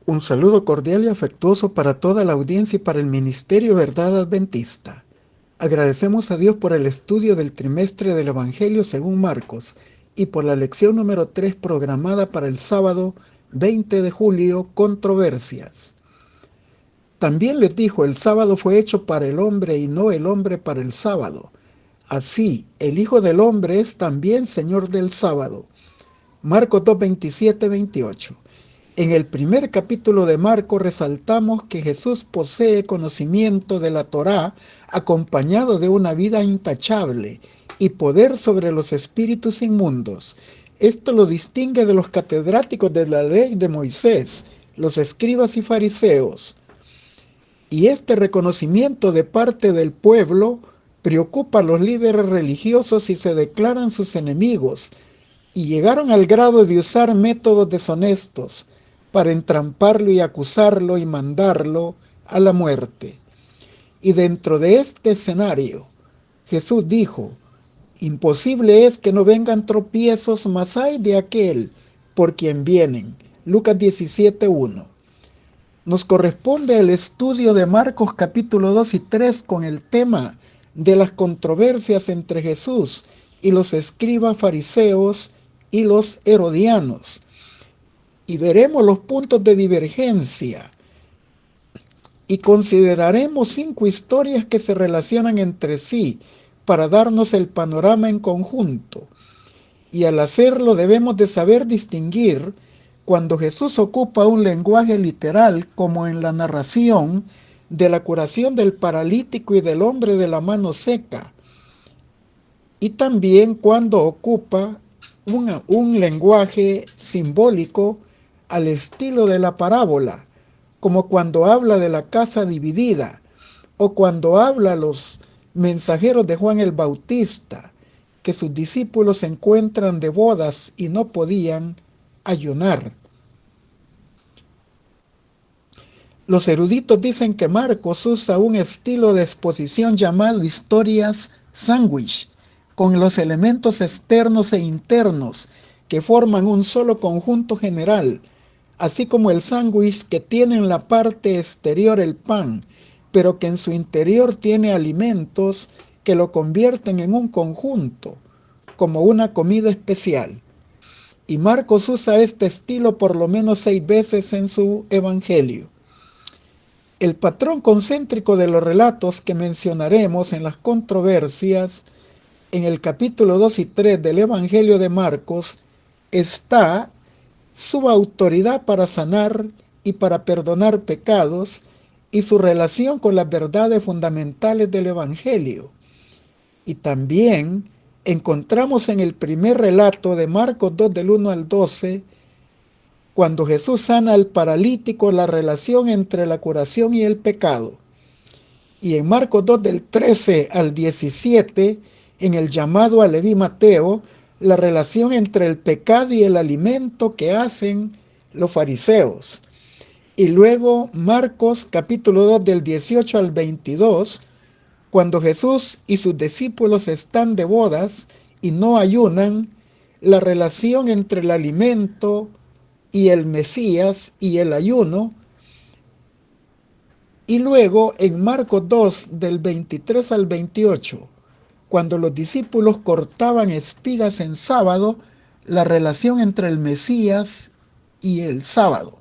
Un saludo cordial y afectuoso para toda la audiencia y para el Ministerio Verdad Adventista. Agradecemos a Dios por el estudio del trimestre del Evangelio según Marcos y por la lección número 3 programada para el sábado 20 de julio, controversias. También les dijo, el sábado fue hecho para el hombre y no el hombre para el sábado. Así, el Hijo del Hombre es también Señor del sábado. Marcos 2, 27, 28. En el primer capítulo de Marcos resaltamos que Jesús posee conocimiento de la Torá acompañado de una vida intachable y poder sobre los espíritus inmundos. Esto lo distingue de los catedráticos de la ley de Moisés, los escribas y fariseos. Y este reconocimiento de parte del pueblo preocupa a los líderes religiosos y se declaran sus enemigos, y llegaron al grado de usar métodos deshonestos para entramparlo y acusarlo y mandarlo a la muerte. Y dentro de este escenario, Jesús dijo, imposible es que no vengan tropiezos, mas hay de aquel por quien vienen. Lucas 17:1. Nos corresponde el estudio de Marcos capítulo 2 y 3 con el tema de las controversias entre Jesús y los escribas fariseos y los herodianos. Y veremos los puntos de divergencia y consideraremos 5 historias que se relacionan entre sí para darnos el panorama en conjunto. Y al hacerlo debemos de saber distinguir cuando Jesús ocupa un lenguaje literal, como en la narración de la curación del paralítico y del hombre de la mano seca, y también cuando ocupa un lenguaje simbólico al estilo de la parábola, como cuando habla de la casa dividida, o cuando habla a los mensajeros de Juan el Bautista, que sus discípulos se encuentran de bodas y no podían ayunar. Los eruditos dicen que Marcos usa un estilo de exposición llamado historias sándwich, con los elementos externos e internos que forman un solo conjunto general, así como el sándwich que tiene en la parte exterior el pan, pero que en su interior tiene alimentos que lo convierten en un conjunto, como una comida especial. Y Marcos usa este estilo por lo menos 6 veces en su evangelio. El patrón concéntrico de los relatos que mencionaremos en las controversias en el capítulo 2 y 3 del Evangelio de Marcos está su autoridad para sanar y para perdonar pecados y su relación con las verdades fundamentales del Evangelio. Y también encontramos en el primer relato de Marcos 2 del 1 al 12, cuando Jesús sana al paralítico, la relación entre la curación y el pecado. Y en Marcos 2 del 13 al 17, en el llamado a Leví Mateo, la relación entre el pecado y el alimento que hacen los fariseos. Y luego Marcos capítulo 2 del 18 al 22, cuando Jesús y sus discípulos están de bodas y no ayunan, la relación entre el alimento y el Mesías y el ayuno. Y luego en Marcos 2 del 23 al 28, cuando los discípulos cortaban espigas en sábado, la relación entre el Mesías y el sábado.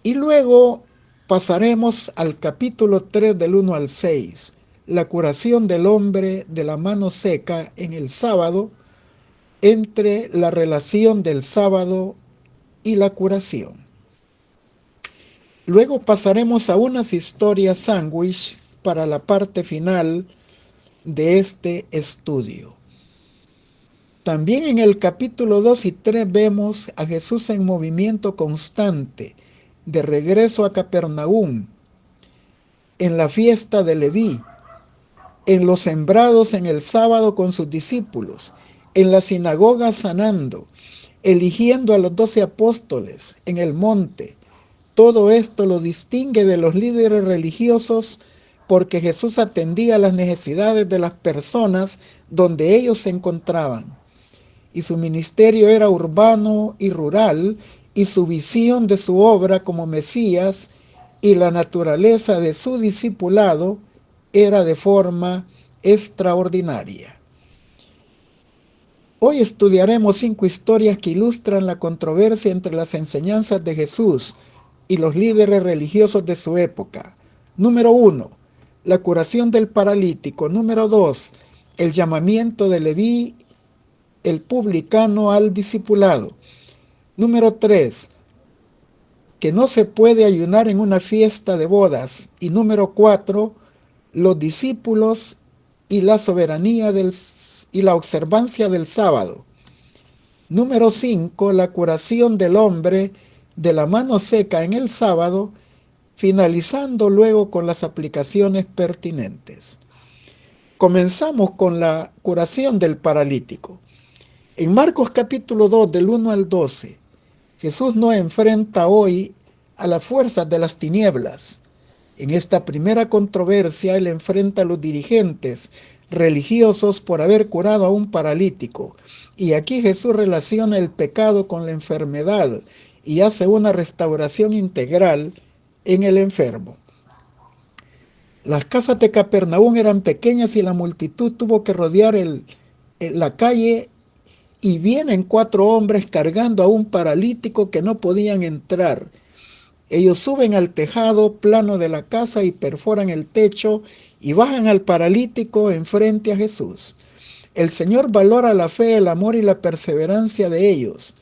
Y luego pasaremos al capítulo 3 del 1 al 6, la curación del hombre de la mano seca en el sábado, entre la relación del sábado y la curación. Luego pasaremos a unas historias sándwich para la parte final de este estudio. También en el capítulo 2 y 3 vemos a Jesús en movimiento constante, de regreso a Capernaum, en la fiesta de Leví, en los sembrados en el sábado con sus discípulos, en la sinagoga sanando, eligiendo a los 12 apóstoles en el monte. Todo esto lo distingue de los líderes religiosos porque Jesús atendía las necesidades de las personas donde ellos se encontraban. Y su ministerio era urbano y rural y su visión de su obra como Mesías y la naturaleza de su discipulado era de forma extraordinaria. Hoy estudiaremos 5 historias que ilustran la controversia entre las enseñanzas de Jesús y los líderes religiosos de su época. Número 1. La curación del paralítico. Número 2. El llamamiento de Leví, el publicano, al discipulado. Número 3. Que no se puede ayunar en una fiesta de bodas. Y número 4. Los discípulos y la soberanía y la observancia del sábado. Número 5. La curación del hombre de la mano seca en el sábado, finalizando luego con las aplicaciones pertinentes. Comenzamos con la curación del paralítico. En Marcos capítulo 2, del 1 al 12, Jesús no enfrenta hoy a las fuerzas de las tinieblas. En esta primera controversia, él enfrenta a los dirigentes religiosos por haber curado a un paralítico. Y aquí Jesús relaciona el pecado con la enfermedad y hace una restauración integral en el enfermo. Las casas de Capernaum eran pequeñas y la multitud tuvo que rodear la calle, y vienen 4 hombres cargando a un paralítico que no podían entrar. Ellos suben al tejado plano de la casa y perforan el techo y bajan al paralítico enfrente a Jesús. El Señor valora la fe, el amor y la perseverancia de ellos.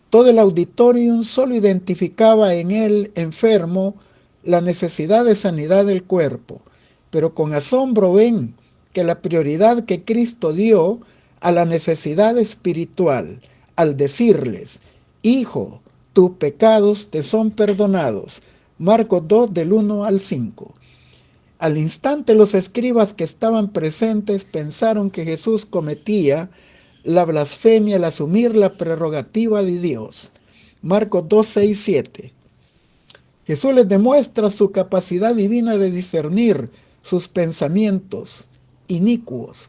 Todo el auditorium solo identificaba en el enfermo la necesidad de sanidad del cuerpo, pero con asombro ven que la prioridad que Cristo dio a la necesidad espiritual, al decirles: hijo, tus pecados te son perdonados. Marcos 2, del 1 al 5. Al instante los escribas que estaban presentes pensaron que Jesús cometía la blasfemia al asumir la prerrogativa de Dios. Marcos 2, 6, 7. Jesús les demuestra su capacidad divina de discernir sus pensamientos inicuos.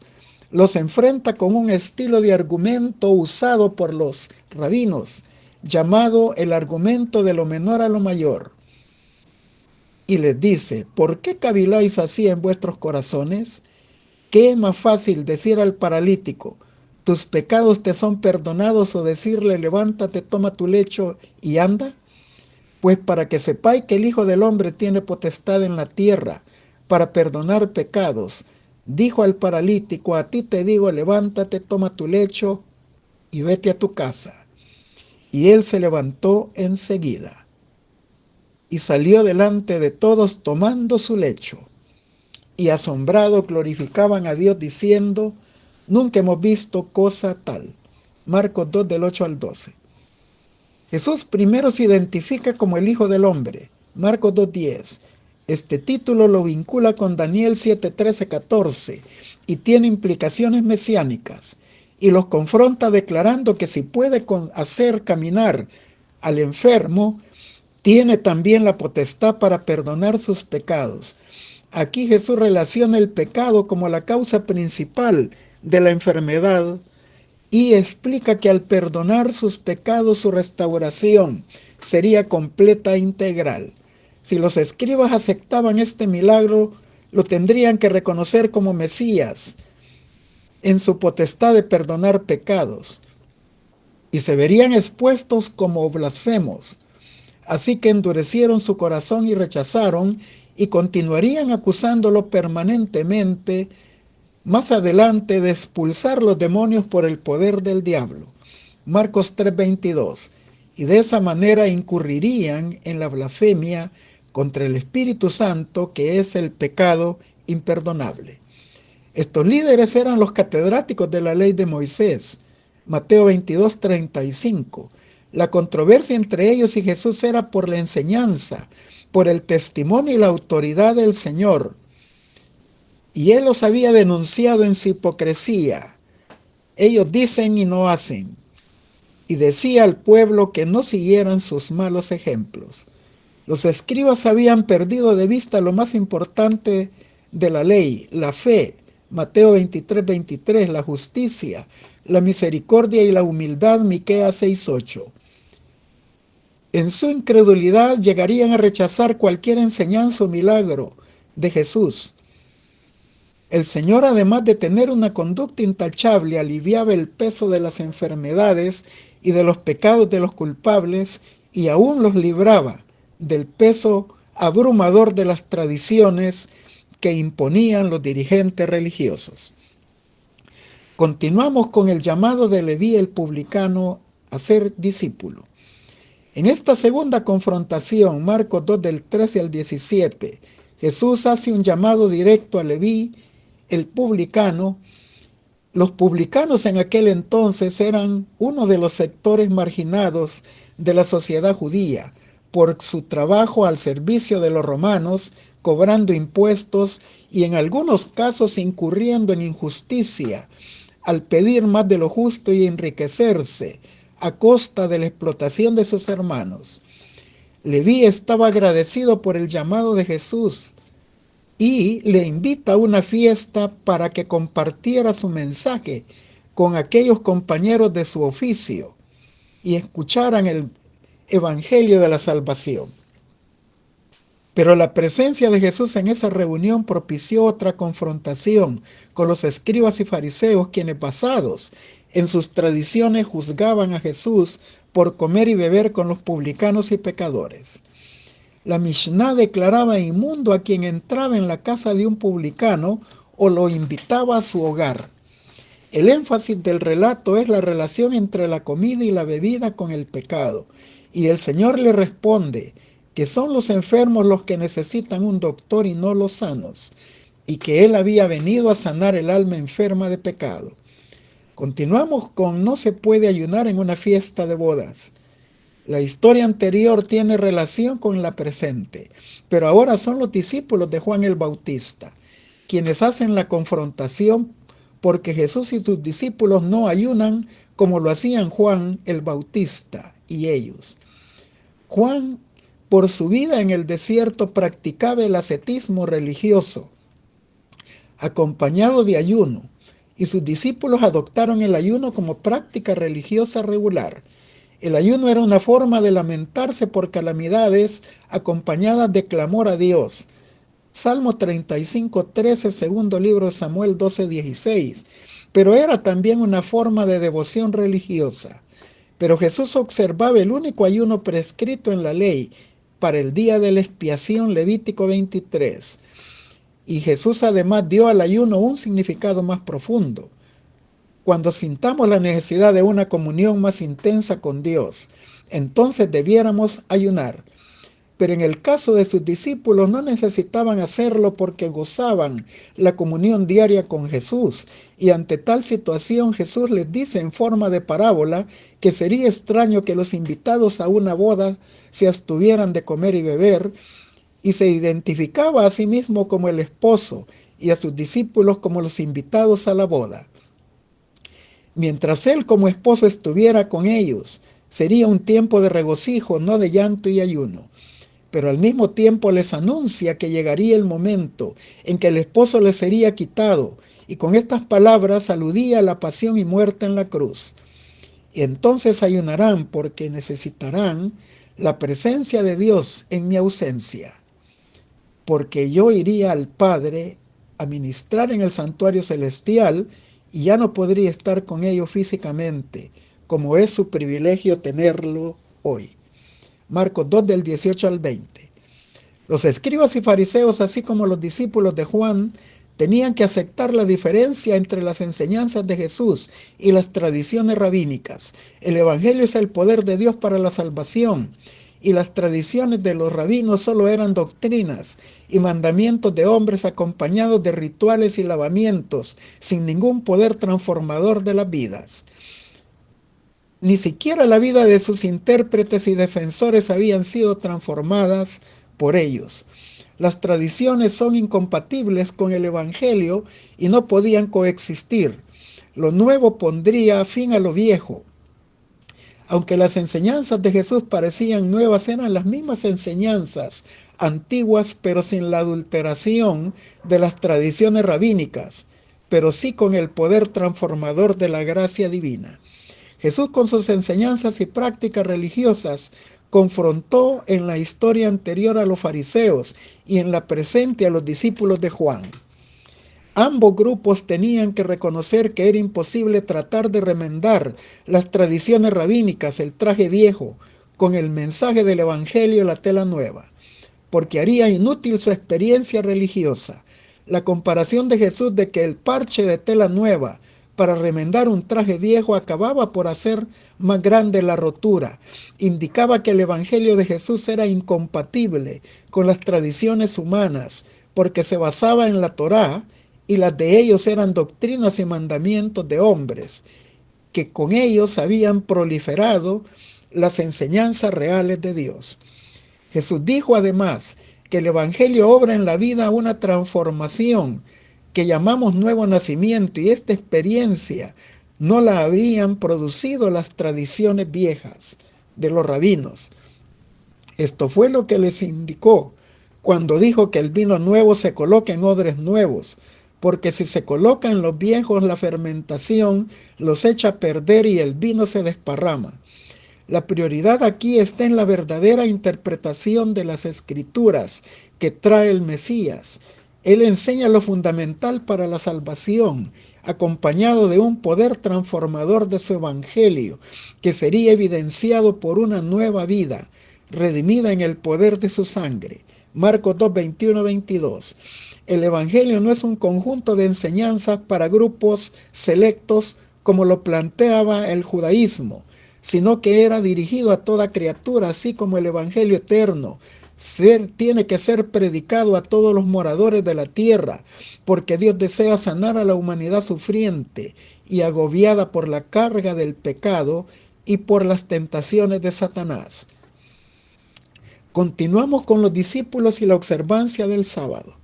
Los enfrenta con un estilo de argumento usado por los rabinos, llamado el argumento de lo menor a lo mayor. Y les dice: ¿por qué caviláis así en vuestros corazones? ¿Qué es más fácil, decir al paralítico: tus pecados te son perdonados, o decirle: levántate, toma tu lecho y anda? Pues para que sepáis que el Hijo del Hombre tiene potestad en la tierra para perdonar pecados, dijo al paralítico: a ti te digo, levántate, toma tu lecho y vete a tu casa. Y él se levantó enseguida y salió delante de todos tomando su lecho. Y asombrados glorificaban a Dios diciendo: nunca hemos visto cosa tal. Marcos 2, del 8 al 12. Jesús primero se identifica como el Hijo del Hombre. Marcos 2, 10. Este título lo vincula con Daniel 7, 13, 14 y tiene implicaciones mesiánicas, y los confronta declarando que si puede hacer caminar al enfermo, tiene también la potestad para perdonar sus pecados. Aquí Jesús relaciona el pecado como la causa principal de la enfermedad y explica que al perdonar sus pecados, su restauración sería completa e integral. Si los escribas aceptaban este milagro, lo tendrían que reconocer como Mesías en su potestad de perdonar pecados, y se verían expuestos como blasfemos. Así que endurecieron su corazón y rechazaron, y continuarían acusándolo permanentemente más adelante de expulsar los demonios por el poder del diablo. Marcos 3:22. Y de esa manera incurrirían en la blasfemia contra el Espíritu Santo, que es el pecado imperdonable. Estos líderes eran los catedráticos de la ley de Moisés. Mateo 22:35. La controversia entre ellos y Jesús era por la enseñanza, por el testimonio y la autoridad del Señor. Y él los había denunciado en su hipocresía. Ellos dicen y no hacen. Y decía al pueblo que no siguieran sus malos ejemplos. Los escribas habían perdido de vista lo más importante de la ley: la fe. Mateo 23:23, la justicia, la misericordia y la humildad. Miqueas 6:8. En su incredulidad llegarían a rechazar cualquier enseñanza o milagro de Jesús. El Señor, además de tener una conducta intachable, aliviaba el peso de las enfermedades y de los pecados de los culpables y aún los libraba del peso abrumador de las tradiciones que imponían los dirigentes religiosos. Continuamos con el llamado de Leví el publicano a ser discípulo. En esta segunda confrontación, Marcos 2 del 13 al 17, Jesús hace un llamado directo a Leví, el publicano. Los publicanos en aquel entonces eran uno de los sectores marginados de la sociedad judía por su trabajo al servicio de los romanos, cobrando impuestos y en algunos casos incurriendo en injusticia al pedir más de lo justo y enriquecerse a costa de la explotación de sus hermanos. Leví estaba agradecido por el llamado de Jesús y le invita a una fiesta para que compartiera su mensaje con aquellos compañeros de su oficio y escucharan el evangelio de la salvación. Pero la presencia de Jesús en esa reunión propició otra confrontación con los escribas y fariseos, quienes basados en sus tradiciones juzgaban a Jesús por comer y beber con los publicanos y pecadores. La Mishnah declaraba inmundo a quien entraba en la casa de un publicano o lo invitaba a su hogar. El énfasis del relato es la relación entre la comida y la bebida con el pecado, y el Señor le responde que son los enfermos los que necesitan un doctor y no los sanos, y que Él había venido a sanar el alma enferma de pecado. Continuamos con no se puede ayunar en una fiesta de bodas. La historia anterior tiene relación con la presente, pero ahora son los discípulos de Juan el Bautista, quienes hacen la confrontación porque Jesús y sus discípulos no ayunan como lo hacían Juan el Bautista y ellos. Juan, por su vida en el desierto, practicaba el ascetismo religioso, acompañado de ayuno, y sus discípulos adoptaron el ayuno como práctica religiosa regular. El ayuno era una forma de lamentarse por calamidades acompañadas de clamor a Dios. Salmo 35:13, segundo libro de Samuel 12:16. Pero era también una forma de devoción religiosa. Pero Jesús observaba el único ayuno prescrito en la ley para el día de la expiación, Levítico 23. Y Jesús además dio al ayuno un significado más profundo. Cuando sintamos la necesidad de una comunión más intensa con Dios, entonces debiéramos ayunar. Pero en el caso de sus discípulos no necesitaban hacerlo porque gozaban la comunión diaria con Jesús. Y ante tal situación Jesús les dice en forma de parábola que sería extraño que los invitados a una boda se abstuvieran de comer y beber, y se identificaba a sí mismo como el esposo y a sus discípulos como los invitados a la boda. Mientras él como esposo estuviera con ellos, sería un tiempo de regocijo, no de llanto y ayuno. Pero al mismo tiempo les anuncia que llegaría el momento en que el esposo les sería quitado, y con estas palabras aludía a la pasión y muerte en la cruz. Y entonces ayunarán porque necesitarán la presencia de Dios en mi ausencia, porque yo iría al Padre a ministrar en el santuario celestial y ya no podría estar con ellos físicamente, como es su privilegio tenerlo hoy. Marcos 2 del 18 al 20. Los escribas y fariseos, así como los discípulos de Juan, tenían que aceptar la diferencia entre las enseñanzas de Jesús y las tradiciones rabínicas. El Evangelio es el poder de Dios para la salvación, y las tradiciones de los rabinos solo eran doctrinas y mandamientos de hombres acompañados de rituales y lavamientos, sin ningún poder transformador de las vidas. Ni siquiera la vida de sus intérpretes y defensores habían sido transformadas por ellos. Las tradiciones son incompatibles con el Evangelio y no podían coexistir. Lo nuevo pondría fin a lo viejo. Aunque las enseñanzas de Jesús parecían nuevas, eran las mismas enseñanzas antiguas, pero sin la adulteración de las tradiciones rabínicas, pero sí con el poder transformador de la gracia divina. Jesús, con sus enseñanzas y prácticas religiosas, confrontó en la historia anterior a los fariseos y en la presente a los discípulos de Juan. Ambos grupos tenían que reconocer que era imposible tratar de remendar las tradiciones rabínicas, el traje viejo, con el mensaje del Evangelio, la tela nueva, porque haría inútil su experiencia religiosa. La comparación de Jesús de que el parche de tela nueva para remendar un traje viejo acababa por hacer más grande la rotura. Indicaba que el Evangelio de Jesús era incompatible con las tradiciones humanas, porque se basaba en la Torá, y las de ellos eran doctrinas y mandamientos de hombres, que con ellos habían proliferado las enseñanzas reales de Dios. Jesús dijo además que el Evangelio obra en la vida una transformación que llamamos nuevo nacimiento, y esta experiencia no la habrían producido las tradiciones viejas de los rabinos. Esto fue lo que les indicó cuando dijo que el vino nuevo se coloca en odres nuevos, porque si se coloca en los viejos, la fermentación los echa a perder y el vino se desparrama. La prioridad aquí está en la verdadera interpretación de las Escrituras que trae el Mesías. Él enseña lo fundamental para la salvación, acompañado de un poder transformador de su Evangelio, que sería evidenciado por una nueva vida, redimida en el poder de su sangre. Marcos 2, 21, 22. El Evangelio no es un conjunto de enseñanzas para grupos selectos como lo planteaba el judaísmo, sino que era dirigido a toda criatura, así como el Evangelio eterno tiene que ser predicado a todos los moradores de la tierra, porque Dios desea sanar a la humanidad sufriente y agobiada por la carga del pecado y por las tentaciones de Satanás. Continuamos con los discípulos y la observancia del sábado.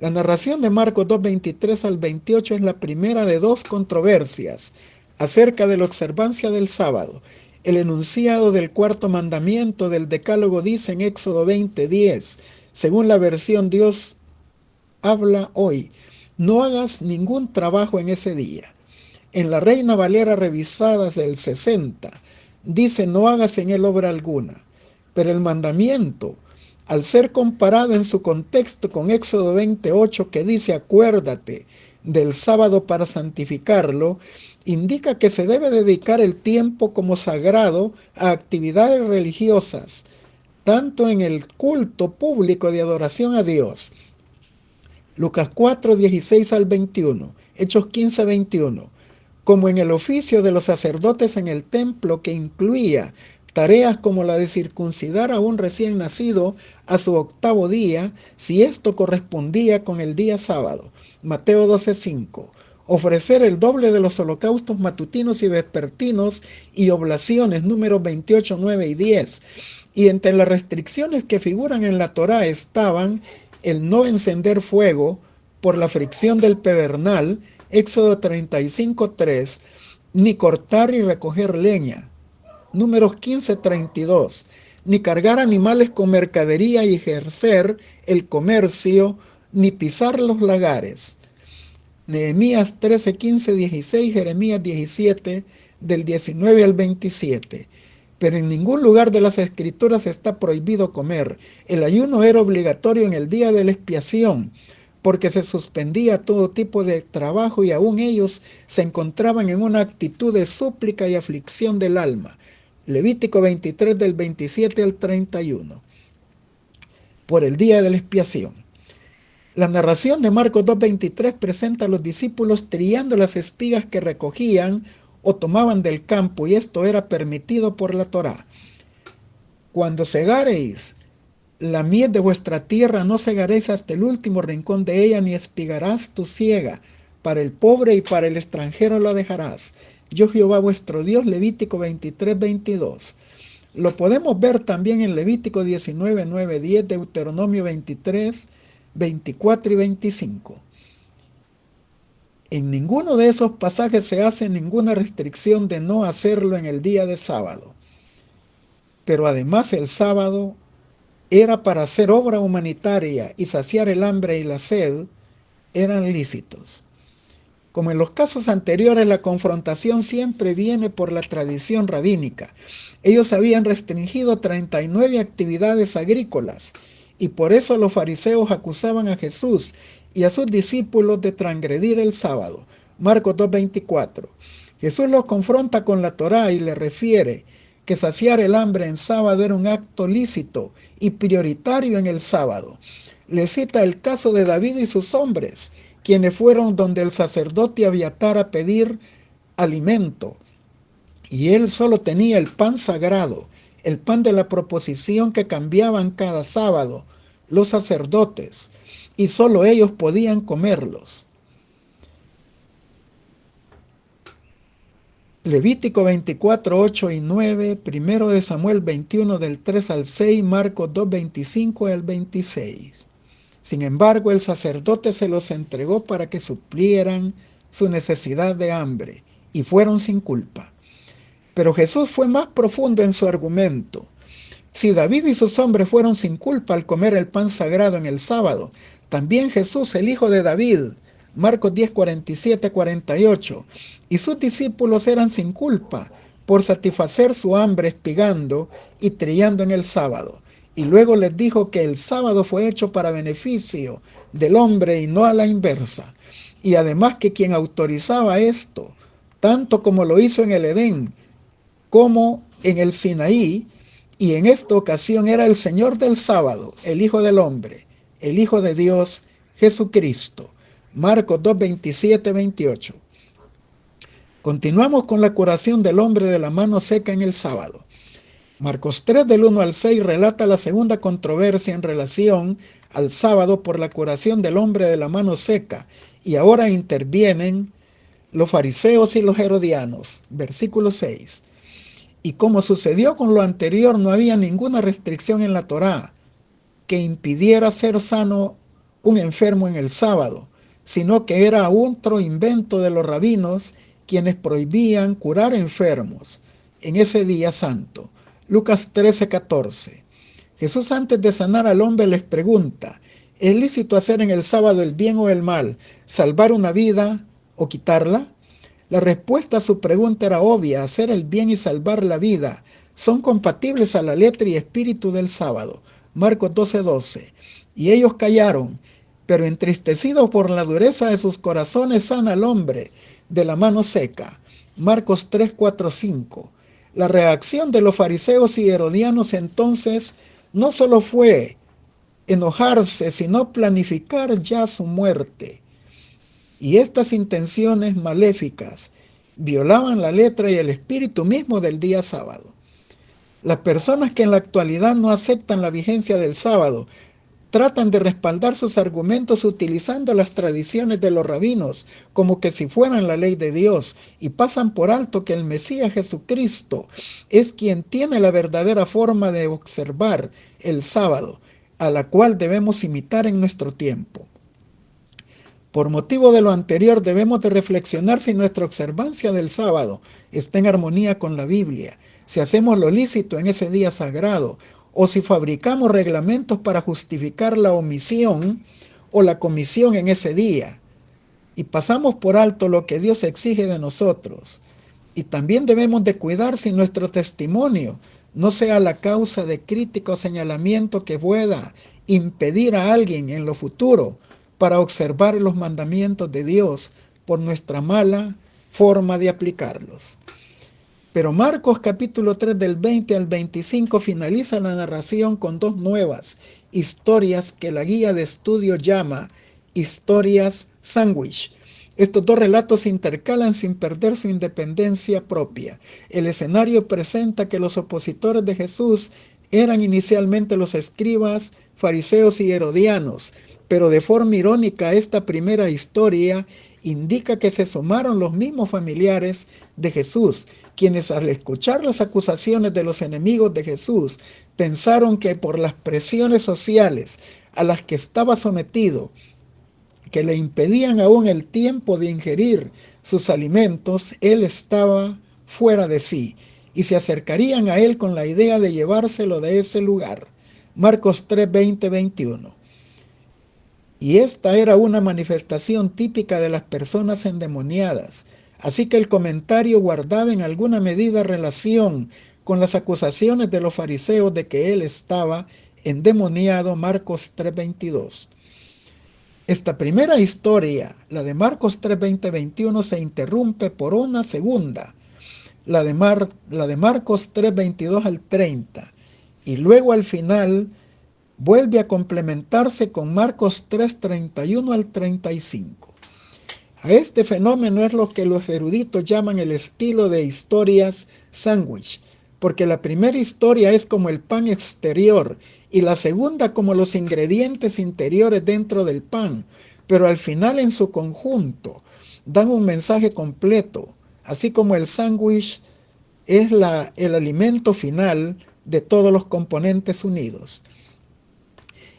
La narración de Marcos 2, 23 al 28 es la primera de dos controversias acerca de la observancia del sábado. El enunciado del cuarto mandamiento del Decálogo dice en Éxodo 20, 10, según la versión Dios habla hoy: no hagas ningún trabajo en ese día. En la Reina Valera revisadas del 60, dice: no hagas en él obra alguna. Pero el mandamiento, al ser comparado en su contexto con Éxodo 28, que dice: acuérdate del sábado para santificarlo, indica que se debe dedicar el tiempo como sagrado a actividades religiosas, tanto en el culto público de adoración a Dios. Lucas 4, 16 al 21, Hechos 15, 21, como en el oficio de los sacerdotes en el templo, que incluía tareas como la de circuncidar a un recién nacido a su 8º día, si esto correspondía con el día sábado. Mateo 12:5. Ofrecer el doble de los holocaustos matutinos y vespertinos y oblaciones, números 28, 9 y 10. Y entre las restricciones que figuran en la Torá estaban el no encender fuego por la fricción del pedernal, Éxodo 35, 3, ni cortar y recoger leña, Números 15, 32, ni cargar animales con mercadería y ejercer el comercio, ni pisar los lagares. Nehemías 13, 15, 16, Jeremías 17, del 19 al 27. Pero en ningún lugar de las Escrituras está prohibido comer. El ayuno era obligatorio en el día de la expiación, porque se suspendía todo tipo de trabajo y aún ellos se encontraban en una actitud de súplica y aflicción del alma. Levítico 23, del 27 al 31. Por el día de la expiación. La narración de Marcos 2:23 presenta a los discípulos trillando las espigas que recogían o tomaban del campo, y esto era permitido por la Torá. Cuando segareis la mies de vuestra tierra, no segaréis hasta el último rincón de ella, ni espigarás tu siega. Para el pobre y para el extranjero lo dejarás. Yo Jehová vuestro Dios. Levítico 23, 22. Lo podemos ver también en Levítico 19, 9, 10, Deuteronomio 23, 24 y 25. En ninguno de esos pasajes se hace ninguna restricción de no hacerlo en el día de sábado. Pero además el sábado era para hacer obra humanitaria y saciar el hambre y la sed, eran lícitos. Como en los casos anteriores, la confrontación siempre viene por la tradición rabínica. Ellos habían restringido 39 actividades agrícolas y por eso los fariseos acusaban a Jesús y a sus discípulos de transgredir el sábado. Marcos 2:24. Jesús los confronta con la Torá y le refiere que saciar el hambre en sábado era un acto lícito y prioritario en el sábado. Le cita el caso de David y sus hombres, quienes fueron donde el sacerdote Abiatar a pedir alimento, y él solo tenía el pan sagrado, el pan de la proposición que cambiaban cada sábado los sacerdotes, y solo ellos podían comerlos. Levítico 24, 8 y 9, 1 de Samuel 21 del 3 al 6, Marcos 2, 25 al 26. Sin embargo, el sacerdote se los entregó para que suplieran su necesidad de hambre y fueron sin culpa. Pero Jesús fue más profundo en su argumento. Si David y sus hombres fueron sin culpa al comer el pan sagrado en el sábado, también Jesús, el hijo de David, Marcos 10, 47, 48, y sus discípulos eran sin culpa por satisfacer su hambre espigando y trillando en el sábado. Y luego les dijo que el sábado fue hecho para beneficio del hombre y no a la inversa. Y además que quien autorizaba esto, tanto como lo hizo en el Edén, como en el Sinaí, y en esta ocasión era el Señor del sábado, el Hijo del Hombre, el Hijo de Dios, Jesucristo. Marcos 2, 27, 28. Continuamos con la curación del hombre de la mano seca en el sábado. Marcos 3 del 1 al 6 relata la segunda controversia en relación al sábado por la curación del hombre de la mano seca, y ahora intervienen los fariseos y los herodianos. Versículo 6. Y como sucedió con lo anterior, no había ninguna restricción en la Torá que impidiera hacer sano un enfermo en el sábado, sino que era otro invento de los rabinos, quienes prohibían curar enfermos en ese día santo. Lucas 13:14. Jesús, antes de sanar al hombre, les pregunta: ¿es lícito hacer en el sábado el bien o el mal, salvar una vida o quitarla? La respuesta a su pregunta era obvia: hacer el bien y salvar la vida son compatibles a la letra y espíritu del sábado. Marcos 12:12. Y ellos callaron, pero entristecidos por la dureza de sus corazones, sana al hombre de la mano seca. Marcos 3, 4, 5. La reacción de los fariseos y herodianos entonces no solo fue enojarse, sino planificar ya su muerte. Y estas intenciones maléficas violaban la letra y el espíritu mismo del día sábado. Las personas que en la actualidad no aceptan la vigencia del sábado tratan de respaldar sus argumentos utilizando las tradiciones de los rabinos como que si fueran la ley de Dios, y pasan por alto que el Mesías Jesucristo es quien tiene la verdadera forma de observar el sábado, a la cual debemos imitar en nuestro tiempo. Por motivo de lo anterior, debemos de reflexionar si nuestra observancia del sábado está en armonía con la Biblia, si hacemos lo lícito en ese día sagrado, o si fabricamos reglamentos para justificar la omisión o la comisión en ese día, y pasamos por alto lo que Dios exige de nosotros. Y también debemos de cuidar si nuestro testimonio no sea la causa de crítica o señalamiento que pueda impedir a alguien en lo futuro para observar los mandamientos de Dios por nuestra mala forma de aplicarlos. Pero Marcos capítulo 3 del 20 al 25 finaliza la narración con dos nuevas historias que la guía de estudio llama historias sándwich. Estos dos relatos se intercalan sin perder su independencia propia. El escenario presenta que los opositores de Jesús eran inicialmente los escribas, fariseos y herodianos, pero de forma irónica esta primera historia indica que se sumaron los mismos familiares de Jesús, quienes al escuchar las acusaciones de los enemigos de Jesús, pensaron que por las presiones sociales a las que estaba sometido, que le impedían aún el tiempo de ingerir sus alimentos, él estaba fuera de sí, y se acercarían a él con la idea de llevárselo de ese lugar. Marcos 3, 20, 21. y esta era una manifestación típica de las personas endemoniadas. Así que el comentario guardaba en alguna medida relación con las acusaciones de los fariseos de que él estaba endemoniado, Marcos 3:22. Esta primera historia, la de Marcos 3:20-21, se interrumpe por una segunda, la de Marcos 3:22 al 30, y luego al final vuelve a complementarse con Marcos 3:31 al 35. A este fenómeno es lo que los eruditos llaman el estilo de historias sándwich, porque la primera historia es como el pan exterior y la segunda como los ingredientes interiores dentro del pan, pero al final en su conjunto dan un mensaje completo, así como el sándwich es el alimento final de todos los componentes unidos.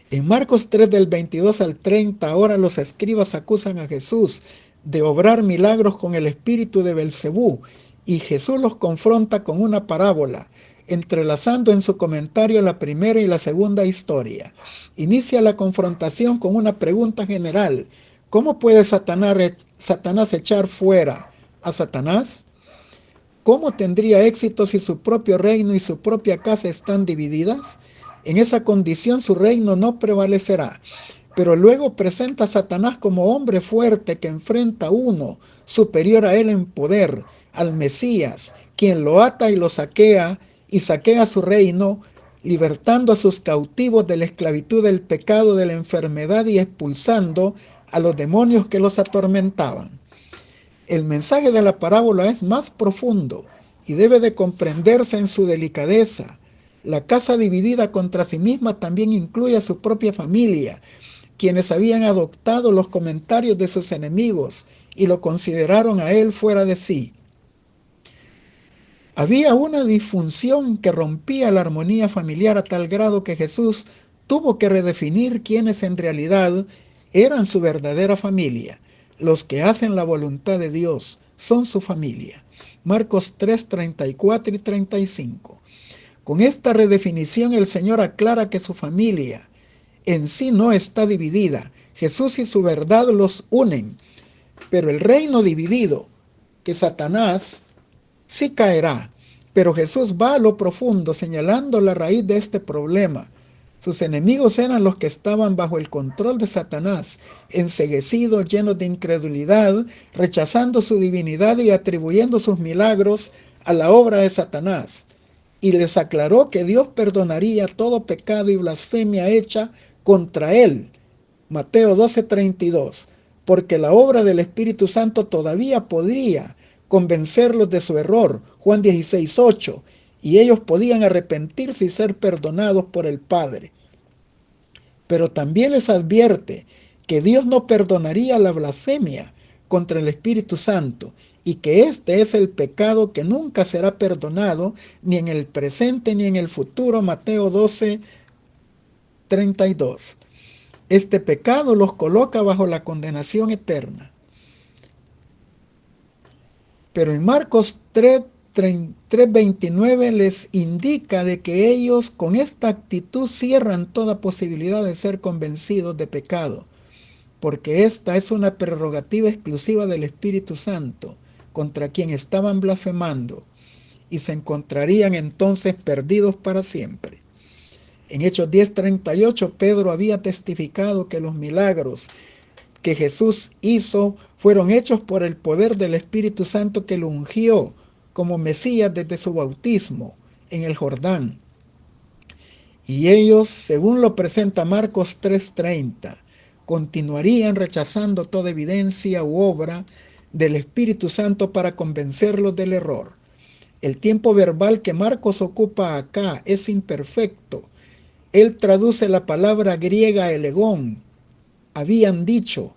En Marcos 3 del 22 al 30, ahora los escribas acusan a Jesús de obrar milagros con el espíritu de Belcebú, y Jesús los confronta con una parábola, entrelazando en su comentario la primera y la segunda historia. Inicia la confrontación con una pregunta general: ¿cómo puede Satanás echar fuera a Satanás? ¿Cómo tendría éxito si su propio reino y su propia casa están divididas? En esa condición su reino no prevalecerá. Pero luego presenta a Satanás como hombre fuerte que enfrenta a uno superior a él en poder, al Mesías, quien lo ata y lo saquea su reino, libertando a sus cautivos de la esclavitud del pecado, de la enfermedad, y expulsando a los demonios que los atormentaban. El mensaje de la parábola es más profundo y debe de comprenderse en su delicadeza. La casa dividida contra sí misma también incluye a su propia familia, quienes habían adoptado los comentarios de sus enemigos y lo consideraron a él fuera de sí. Había una disfunción que rompía la armonía familiar a tal grado que Jesús tuvo que redefinir quiénes en realidad eran su verdadera familia. Los que hacen la voluntad de Dios son su familia. Marcos 3, 34 y 35. Con esta redefinición el Señor aclara que su familia en sí no está dividida. Jesús y su verdad los unen. Pero el reino dividido, que Satanás, sí caerá. Pero Jesús va a lo profundo, señalando la raíz de este problema. Sus enemigos eran los que estaban bajo el control de Satanás, enceguecidos, llenos de incredulidad, rechazando su divinidad y atribuyendo sus milagros a la obra de Satanás. Y les aclaró que Dios perdonaría todo pecado y blasfemia hecha contra él. Mateo 12:32. Porque la obra del Espíritu Santo todavía podría convencerlos de su error. Juan 16:8. Y ellos podían arrepentirse y ser perdonados por el Padre. Pero también les advierte que Dios no perdonaría la blasfemia contra el Espíritu Santo, y que este es el pecado que nunca será perdonado, ni en el presente ni en el futuro. Mateo 12:32. Este pecado los coloca bajo la condenación eterna. Pero en Marcos 3:29 les indica de que ellos con esta actitud cierran toda posibilidad de ser convencidos de pecado, porque esta es una prerrogativa exclusiva del Espíritu Santo, contra quien estaban blasfemando, y se encontrarían entonces perdidos para siempre. En Hechos 10:38, Pedro había testificado que los milagros que Jesús hizo fueron hechos por el poder del Espíritu Santo que lo ungió como Mesías desde su bautismo en el Jordán. Y ellos, según lo presenta Marcos 3:30, continuarían rechazando toda evidencia u obra del Espíritu Santo para convencerlos del error. El tiempo verbal que Marcos ocupa acá es imperfecto. Él traduce la palabra griega elegón, habían dicho,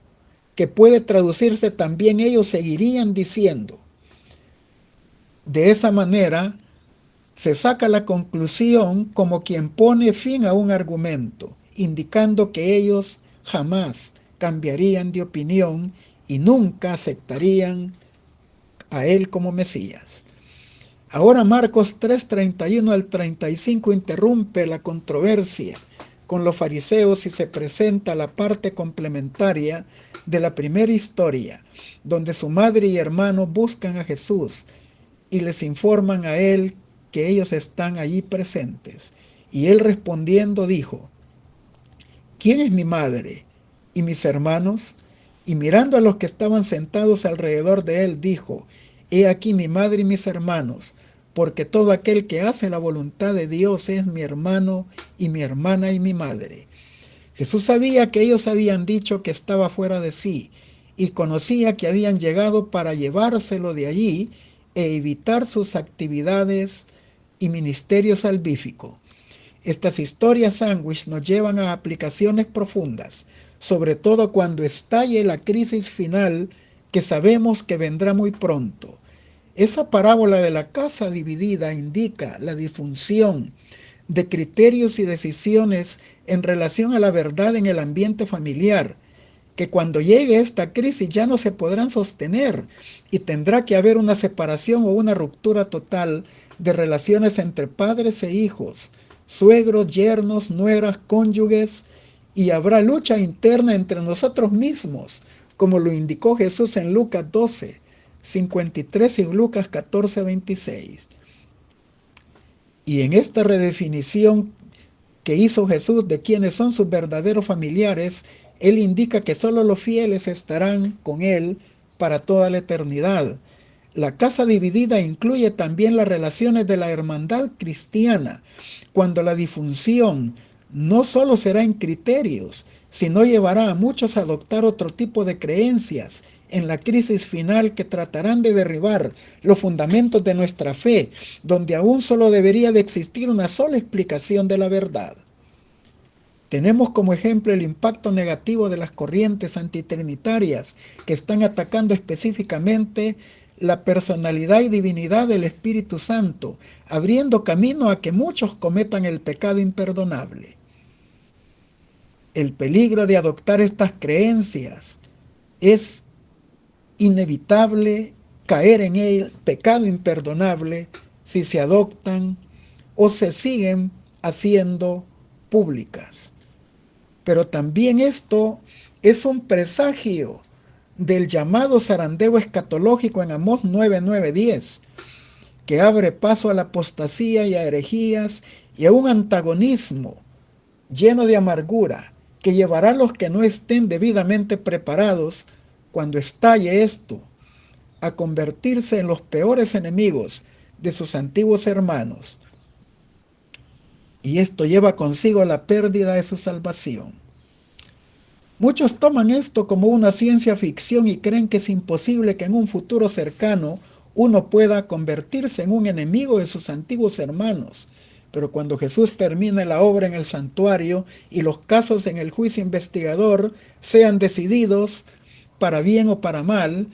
que puede traducirse también ellos seguirían diciendo. De esa manera se saca la conclusión como quien pone fin a un argumento, indicando que ellos jamás cambiarían de opinión y nunca aceptarían a él como Mesías. Ahora Marcos 3:31 al 35 interrumpe la controversia, con los fariseos y se presenta la parte complementaria de la primera historia, donde su madre y hermano buscan a Jesús y les informan a él que ellos están allí presentes. Y él respondiendo dijo: ¿quién es mi madre y mis hermanos? Y mirando a los que estaban sentados alrededor de él, dijo: he aquí mi madre y mis hermanos, porque todo aquel que hace la voluntad de Dios es mi hermano y mi hermana y mi madre. Jesús sabía que ellos habían dicho que estaba fuera de sí, y conocía que habían llegado para llevárselo de allí e evitar sus actividades y ministerio salvífico. Estas historias sándwich nos llevan a aplicaciones profundas, sobre todo cuando estalle la crisis final que sabemos que vendrá muy pronto. Esa parábola de la casa dividida indica la disfunción de criterios y decisiones en relación a la verdad en el ambiente familiar, que cuando llegue esta crisis ya no se podrán sostener y tendrá que haber una separación o una ruptura total de relaciones entre padres e hijos, suegros, yernos, nueras, cónyuges, y habrá lucha interna entre nosotros mismos, como lo indicó Jesús en Lucas 12:53 y Lucas 14:26. Y en esta redefinición que hizo Jesús de quiénes son sus verdaderos familiares, él indica que solo los fieles estarán con él para toda la eternidad. La casa dividida incluye también las relaciones de la hermandad cristiana, cuando la disfunción no solo será en criterios, sino llevará a muchos a adoptar otro tipo de creencias en la crisis final que tratarán de derribar los fundamentos de nuestra fe, donde aún solo debería de existir una sola explicación de la verdad. Tenemos como ejemplo el impacto negativo de las corrientes antitrinitarias que están atacando específicamente la personalidad y divinidad del Espíritu Santo, abriendo camino a que muchos cometan el pecado imperdonable. El peligro de adoptar estas creencias es inevitable caer en el pecado imperdonable si se adoptan o se siguen haciendo públicas. Pero también esto es un presagio del llamado zarandeo escatológico en Amós 9:9-10, que abre paso a la apostasía y a herejías y a un antagonismo lleno de amargura que llevará a los que no estén debidamente preparados cuando estalle esto a convertirse en los peores enemigos de sus antiguos hermanos. Y esto lleva consigo la pérdida de su salvación. Muchos toman esto como una ciencia ficción y creen que es imposible que en un futuro cercano uno pueda convertirse en un enemigo de sus antiguos hermanos. Pero cuando Jesús termine la obra en el santuario y los casos en el juicio investigador sean decididos para bien o para mal,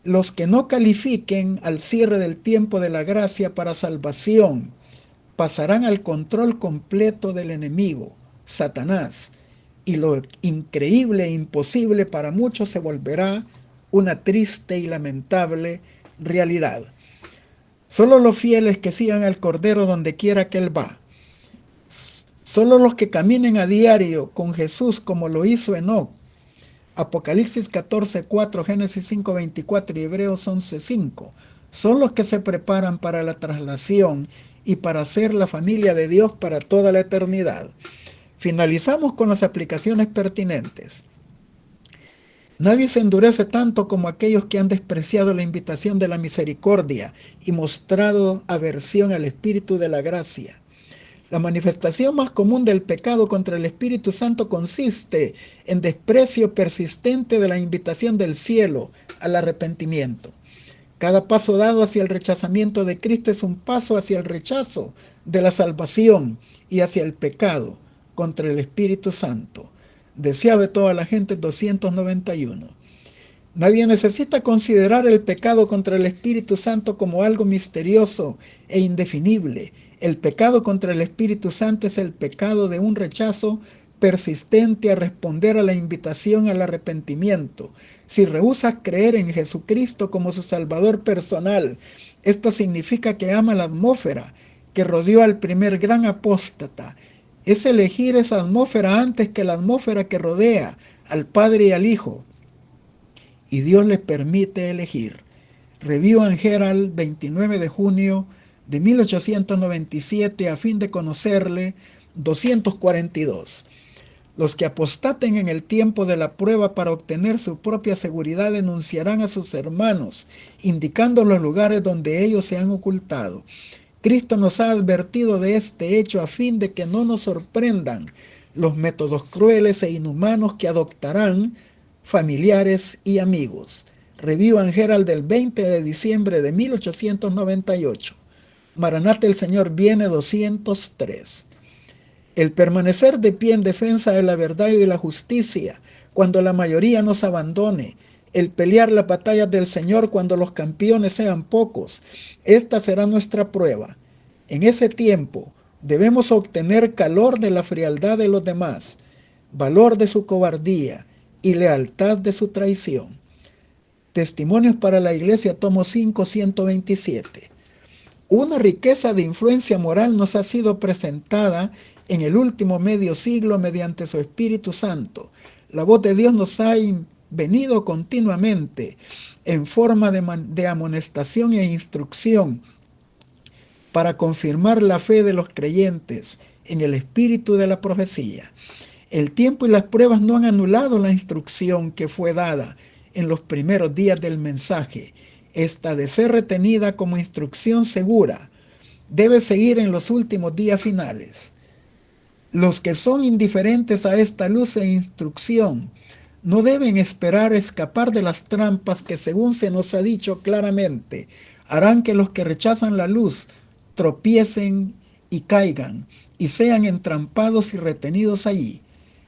los que no califiquen al cierre del tiempo de la gracia para salvación pasarán al control completo del enemigo, Satanás, y lo increíble e imposible para muchos se volverá una triste y lamentable realidad. Solo los fieles que sigan al Cordero donde quiera que Él va. Solo los que caminen a diario con Jesús como lo hizo Enoc. Apocalipsis 14:4, Génesis 5:24 y Hebreos 11:5. Son los que se preparan para la traslación y para ser la familia de Dios para toda la eternidad. Finalizamos con las aplicaciones pertinentes. Nadie se endurece tanto como aquellos que han despreciado la invitación de la misericordia y mostrado aversión al Espíritu de la gracia. La manifestación más común del pecado contra el Espíritu Santo consiste en desprecio persistente de la invitación del cielo al arrepentimiento. Cada paso dado hacia el rechazamiento de Cristo es un paso hacia el rechazo de la salvación y hacia el pecado contra el Espíritu Santo. Deseado de toda la gente 291. Nadie necesita considerar el pecado contra el Espíritu Santo como algo misterioso e indefinible. El pecado contra el Espíritu Santo es el pecado de un rechazo persistente a responder a la invitación al arrepentimiento. Si rehusas creer en Jesucristo como su Salvador personal, esto significa que ama la atmósfera que rodeó al primer gran apóstata. Es elegir esa atmósfera antes que la atmósfera que rodea al Padre y al Hijo. Y Dios les permite elegir. Review and Herald, 29 de junio de 1897, a fin de conocerle, 242. Los que apostaten en el tiempo de la prueba para obtener su propia seguridad denunciarán a sus hermanos, indicando los lugares donde ellos se han ocultado. Cristo nos ha advertido de este hecho a fin de que no nos sorprendan los métodos crueles e inhumanos que adoptarán familiares y amigos. Review and Herald del 20 de diciembre de 1898. Maranata, el Señor viene, 203. El permanecer de pie en defensa de la verdad y de la justicia cuando la mayoría nos abandone. El pelear las batallas del Señor cuando los campeones sean pocos. Esta será nuestra prueba. En ese tiempo debemos obtener calor de la frialdad de los demás, valor de su cobardía y lealtad de su traición. Testimonios para la Iglesia, tomo 5, 127. Una riqueza de influencia moral nos ha sido presentada en el último medio siglo mediante su Espíritu Santo. La voz de Dios nos ha venido continuamente en forma de amonestación e instrucción para confirmar la fe de los creyentes en el espíritu de la profecía. El tiempo y las pruebas no han anulado la instrucción que fue dada en los primeros días del mensaje. Esta, de ser retenida como instrucción segura, debe seguir en los últimos días finales. Los que son indiferentes a esta luz e instrucción no deben esperar escapar de las trampas que, según se nos ha dicho claramente, harán que los que rechazan la luz tropiecen y caigan y sean entrampados y retenidos allí.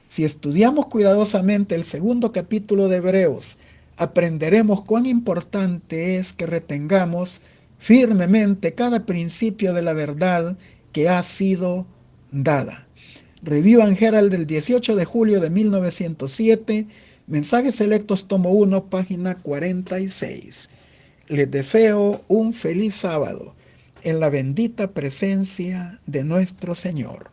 Si estudiamos cuidadosamente el segundo capítulo de Hebreos, aprenderemos cuán importante es que retengamos firmemente cada principio de la verdad que ha sido dada. Review and Herald del 18 de julio de 1907, Mensajes Selectos, tomo 1, página 46. Les deseo un feliz sábado en la bendita presencia de nuestro Señor.